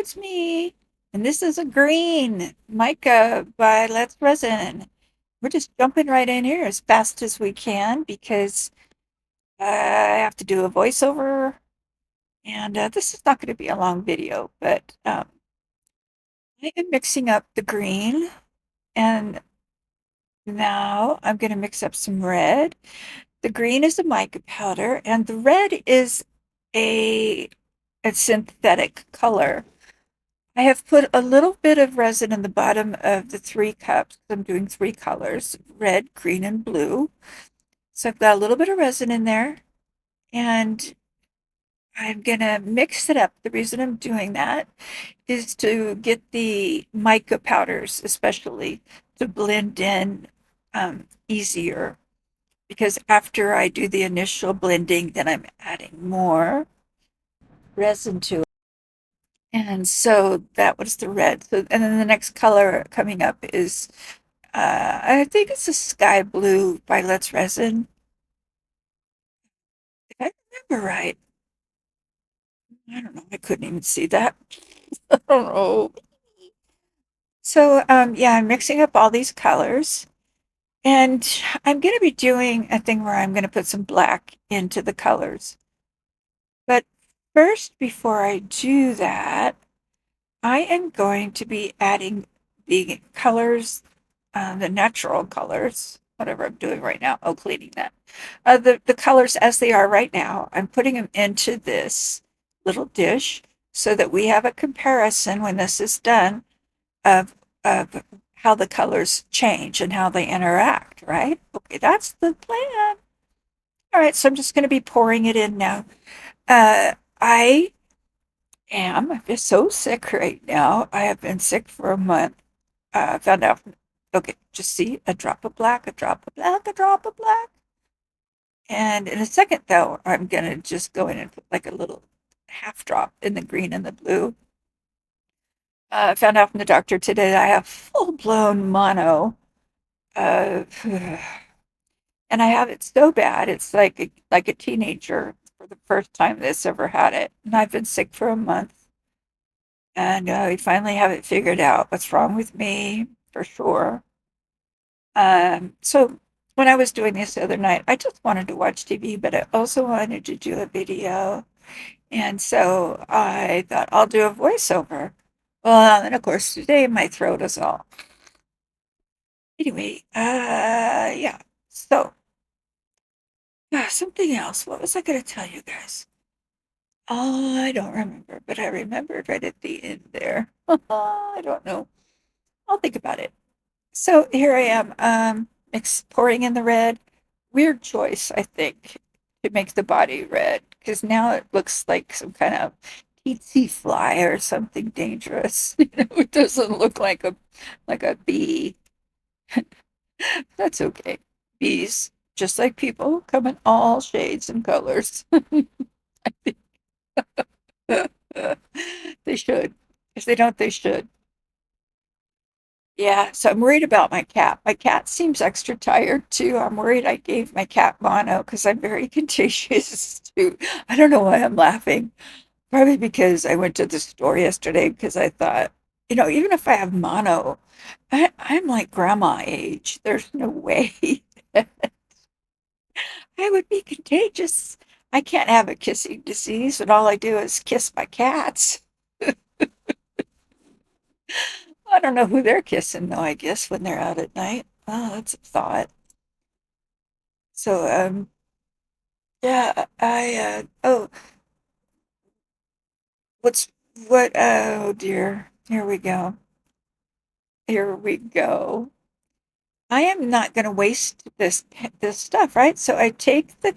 it's me. And this is a green mica by Let's Resin. We're just jumping right in here as fast as we can because I have to do a voiceover. And this is not going to be a long video, but I am mixing up the green. And now I'm going to mix up some red. The green is a mica powder, and the red is a, a synthetic color. I have put a little bit of resin in the bottom of the 3 cups. I'm doing 3 colors, red, green, and blue. So I've got a little bit of resin in there, and I'm gonna mix it up. The reason I'm doing that is to get the mica powders, especially, to blend in easier. Because after I do the initial blending, then I'm adding more resin to it. And so that was the red. So, and then the next color coming up is, I think it's a sky blue by Let's Resin. If I remember right. I don't know. I couldn't even see that. I don't know. So, yeah, I'm mixing up all these colors. And I'm going to be doing a thing where I'm going to put some black into the colors. But first, before I do that, I am going to be adding the colors, the natural colors, whatever I'm doing right now. Oh, cleaning that. The colors as they are right now, I'm putting them into this little dish so that we have a comparison when this is done of, of how the colors change and how they interact, right? Okay, that's the plan. All right, so I'm just going to be pouring it in now. I am just so sick right now. I have been sick for a month. Found out. Okay, just see a drop of black, a drop of black, a drop of black. And in a second, though, I'm gonna just go in and put like a little half drop in the green and the blue. I found out from the doctor today that I have full blown mono, uh, and I have it so bad. It's like a teenager for the first time that's ever had it. And I've been sick for a month. And we finally have it figured out what's wrong with me for sure. So when I was doing this the other night, I just wanted to watch TV, but I also wanted to do a video. And so I thought I'll do a voiceover. Well, and of course, today my throat is all. Anyway, yeah. So, something else. What was I going to tell you guys? Oh, I don't remember, but I remembered right at the end there. I don't know. I'll think about it. So here I am, pouring in the red. Weird choice, I think, to make the body red, because now it looks like some kind of tsetse fly or something dangerous. It doesn't look like a bee. That's okay. Bees, just like people, come in all shades and colors. They should. If they don't, they should. Yeah, so I'm worried about my cat. My cat seems extra tired too. I'm worried I gave my cat mono because I'm very contagious too. I don't know why I'm laughing. Probably because I went to the store yesterday because I thought, even if I have mono, I'm like grandma age. There's no way I would be contagious. I can't have a kissing disease when all I do is kiss my cats. I don't know who they're kissing though, I guess, when they're out at night. Oh, that's a thought. So, yeah, what's, oh dear. Here we go. Here we go. I am not going to waste this stuff, right? So I take the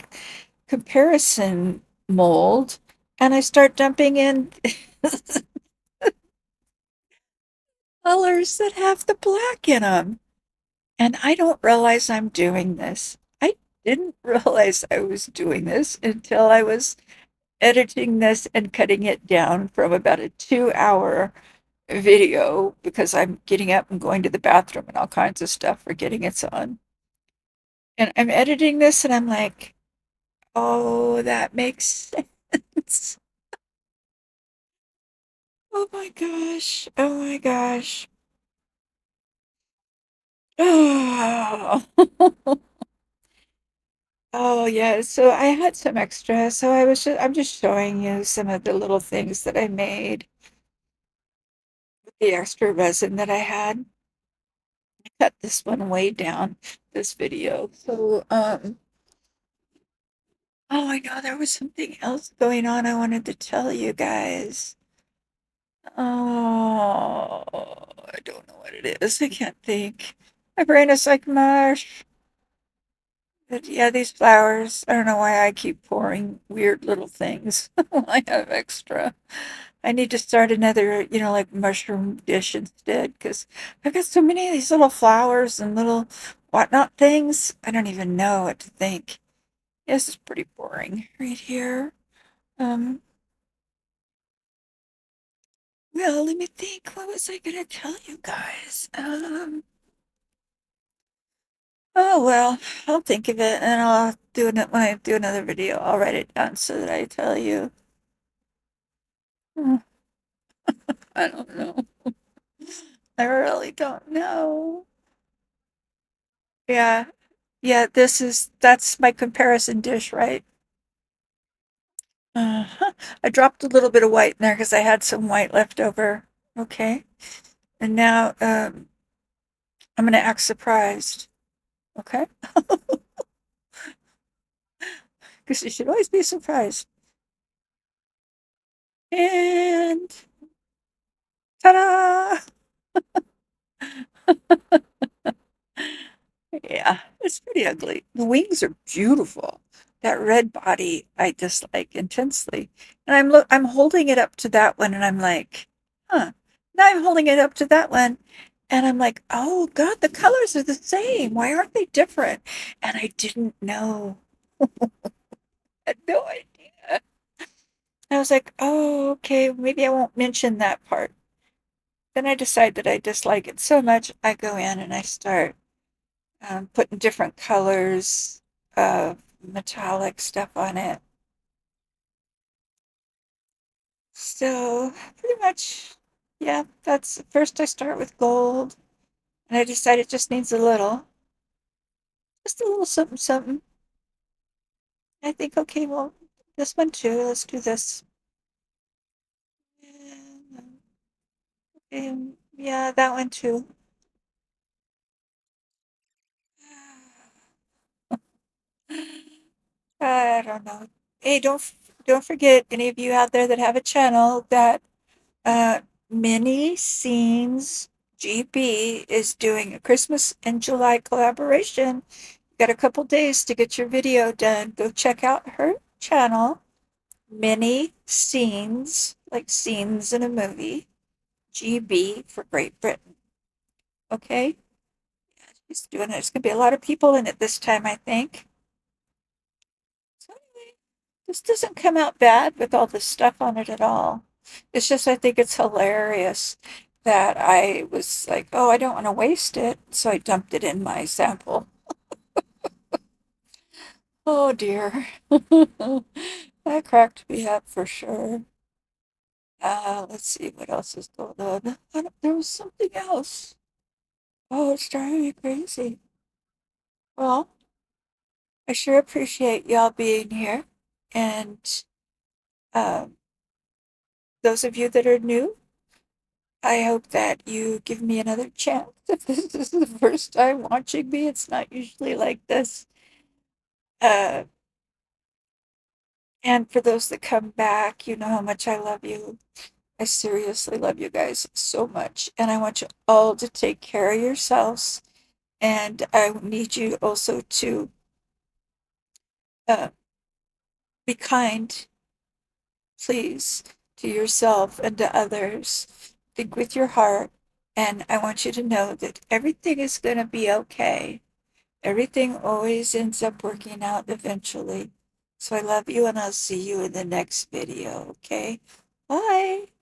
comparison mold and I start dumping in colors that have the black in them. And I don't realize I'm doing this. I didn't realize I was doing this until I was editing this and cutting it down from about a 2 hour video because I'm getting up and going to the bathroom and all kinds of stuff for getting it on. And I'm editing this and I'm like, oh, that makes sense. Oh my gosh. Oh my gosh. Oh. Oh yeah, so I had some extra, so I'm just showing you some of the little things that I made with the extra resin that I had. I cut this one way down, this video. So oh I know there was something else going on I wanted to tell you guys. Oh, I don't know what it is. I can't think. My brain is like mush. But yeah, these flowers, I don't know why I keep pouring weird little things. I have extra. I need to start another, like mushroom dish instead because I've got so many of these little flowers and little whatnot things. I don't even know what to think. This is pretty boring right here. Um, well, let me think. What was I gonna tell you guys? Oh well, I'll think of it and I'll do it when I do another video. I'll write it down so that I tell you. Hmm, I don't know. I really don't know. Yeah. Yeah, that's my comparison dish, right? I dropped a little bit of white in there because I had some white left over. Okay. And now I'm gonna act surprised. Okay? Because you should always be surprised. And ta-da! Yeah, it's pretty ugly. The wings are beautiful. That red body I dislike intensely. And I'm holding it up to that one and I'm like, huh. Now I'm holding it up to that one and I'm like, oh God, the colors are the same. Why aren't they different? And I didn't know. I had no idea. I was like, oh, okay, maybe I won't mention that part. Then I decide that I dislike it so much, I go in and I start putting different colors of metallic stuff on it. So pretty much, yeah, that's first I start with gold and I decide it just needs just a little something, something. I think, okay, well, this one too, let's do this. And, yeah, that one too. I don't know. Hey, don't forget any of you out there that have a channel that Uh, Mini Scenes GB is doing a Christmas in July collaboration. You got a couple days to get your video done. Go check out her channel, Mini Scenes, like scenes in a movie, GB for Great Britain. Okay? She's doing it. There's going to be a lot of people in it this time, I think. So anyway, this doesn't come out bad with all this stuff on it at all. It's just I think it's hilarious that I was like, oh, I don't want to waste it, so I dumped it in my sample. Oh dear. That cracked me up for sure. Let's see what else is going on. There was something else. Oh, it's driving me crazy. Well, I sure appreciate y'all being here. And um, those of you that are new, I hope that you give me another chance. If this is the first time watching me, it's not usually like this. Uh, and for those that come back, you know how much I love you. I seriously love you guys so much. And I want you all to take care of yourselves. And I need you also to uh, be kind, please, to yourself and to others. Think with your heart. And I want you to know that everything is going to be okay. Everything always ends up working out eventually. So I love you and I'll see you in the next video, okay? Bye.